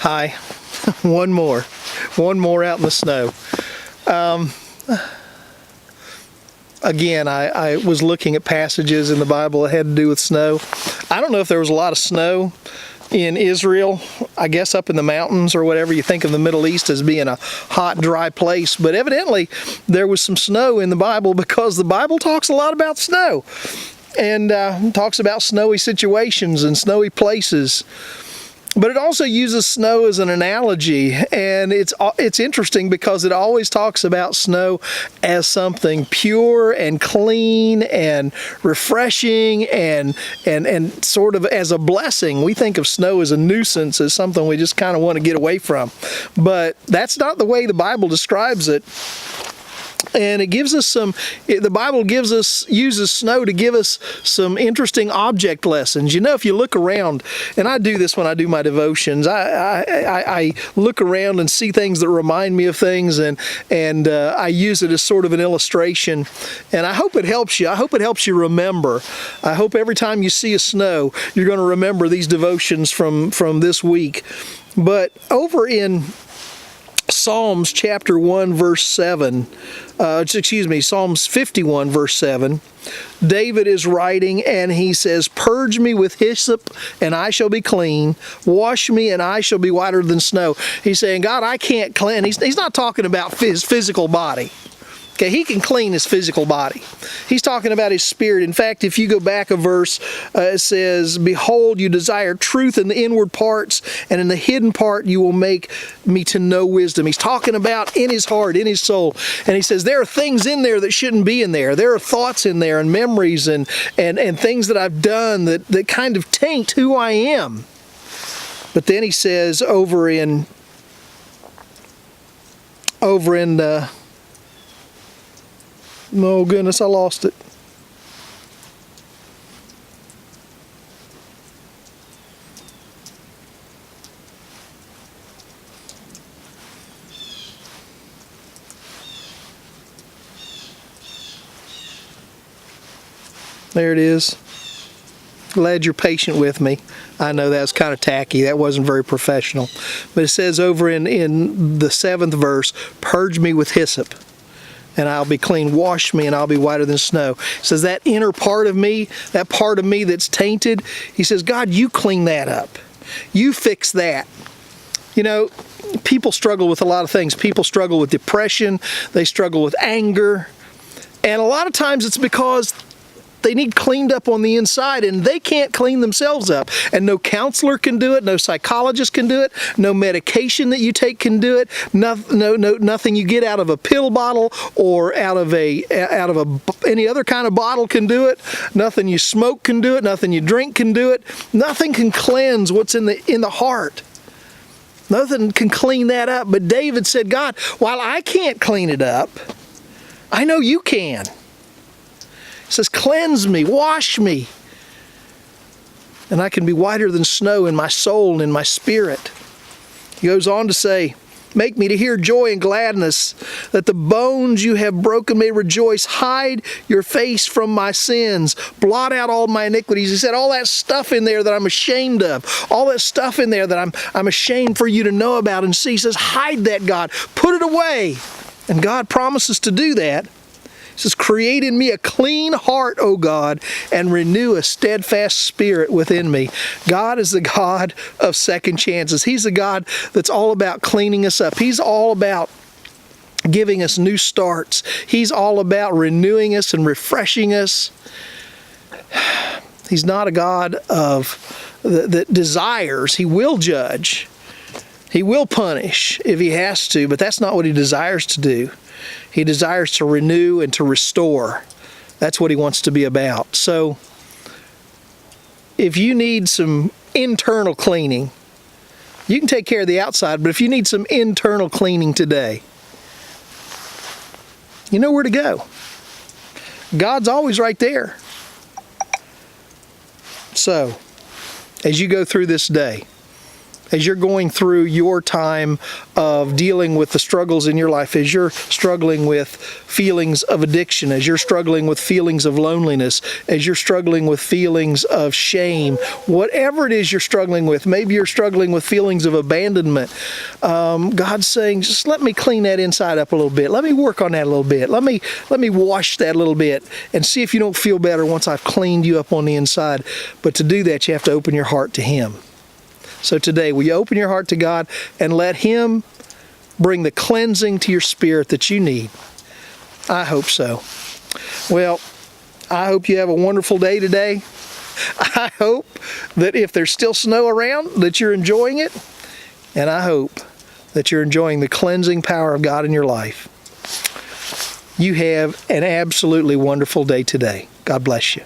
Hi. One more out in the snow. Again, I was looking at passages in the Bible that had to do with snow. I don't know if there was a lot of snow in Israel, I guess up in the mountains or whatever. You think of the Middle East as being a hot, dry place, but evidently there was some snow in the Bible, because the Bible talks a lot about snow and talks about snowy situations and snowy places. But it also uses snow as an analogy, and it's interesting because it always talks about snow as something pure and clean and refreshing and sort of as a blessing. We think of snow as a nuisance, as something we just kind of want to get away from. But that's not the way the Bible describes it. And it gives us the Bible uses snow to give us some interesting object lessons. You know, if you look around, and I do this when I do my devotions, I look around and see things that remind me of things, and I use it as sort of an illustration. And I hope it helps you. I hope it helps you remember. I hope every time you see a snow, you're going to remember these devotions from this week. But over in Psalms chapter 1 verse 7, Psalms 51 verse 7, David is writing and he says, "Purge me with hyssop and I shall be clean. Wash me and I shall be whiter than snow." He's saying, God, I can't cleanse. He's not talking about his physical body. Okay, he can clean his physical body. He's talking about his spirit. In fact, if you go back a verse, it says, "Behold, you desire truth in the inward parts, and in the hidden part you will make me to know wisdom." He's talking about in his heart, in his soul. And he says, there are things in there that shouldn't be in there. There are thoughts in there and memories and things that I've done that kind of taint who I am. But then he says over in oh goodness, I lost it. There it is. Glad you're patient with me. I know that was kind of tacky. That wasn't very professional. But it says over in the 7th verse, "Purge me with hyssop, and I'll be clean. Wash me, and I'll be whiter than snow." He says that inner part of me, that part of me that's tainted, he says, God, you clean that up. You fix that. You know, people struggle with a lot of things. People struggle with depression. They struggle with anger. And a lot of times it's because they need cleaned up on the inside, and they can't clean themselves up. And no counselor can do it, no psychologist can do it, no medication that you take can do it, nothing you get out of a pill bottle or out of any other kind of bottle can do it. Nothing you smoke can do it, nothing you drink can do it. Nothing can cleanse what's in the heart. Nothing can clean that up. But David said, God, while I can't clean it up, I know you can. He says, cleanse me, wash me, and I can be whiter than snow in my soul and in my spirit. He goes on to say, make me to hear joy and gladness, that the bones you have broken may rejoice. Hide your face from my sins. Blot out all my iniquities. He said, all that stuff in there that I'm ashamed of, all that stuff in there that I'm ashamed for you to know about and see. He says, hide that, God. Put it away. And God promises to do that. He says, create in me a clean heart, O God, and renew a steadfast spirit within me. God is the God of second chances. He's the God that's all about cleaning us up. He's all about giving us new starts. He's all about renewing us and refreshing us. He's not a God that desires. He will judge. He will punish if he has to, but that's not what he desires to do. He desires to renew and to restore. That's what he wants to be about. So, if you need some internal cleaning, you can take care of the outside, but if you need some internal cleaning today, you know where to go. God's always right there. So, as you go through this day, as you're going through your time of dealing with the struggles in your life, as you're struggling with feelings of addiction, as you're struggling with feelings of loneliness, as you're struggling with feelings of shame, whatever it is you're struggling with, maybe you're struggling with feelings of abandonment, God's saying, just let me clean that inside up a little bit. Let me work on that a little bit. Let me wash that a little bit and see if you don't feel better once I've cleaned you up on the inside. But to do that, you have to open your heart to Him. So today, will you open your heart to God and let Him bring the cleansing to your spirit that you need? I hope so. Well, I hope you have a wonderful day today. I hope that if there's still snow around, that you're enjoying it. And I hope that you're enjoying the cleansing power of God in your life. You have an absolutely wonderful day today. God bless you.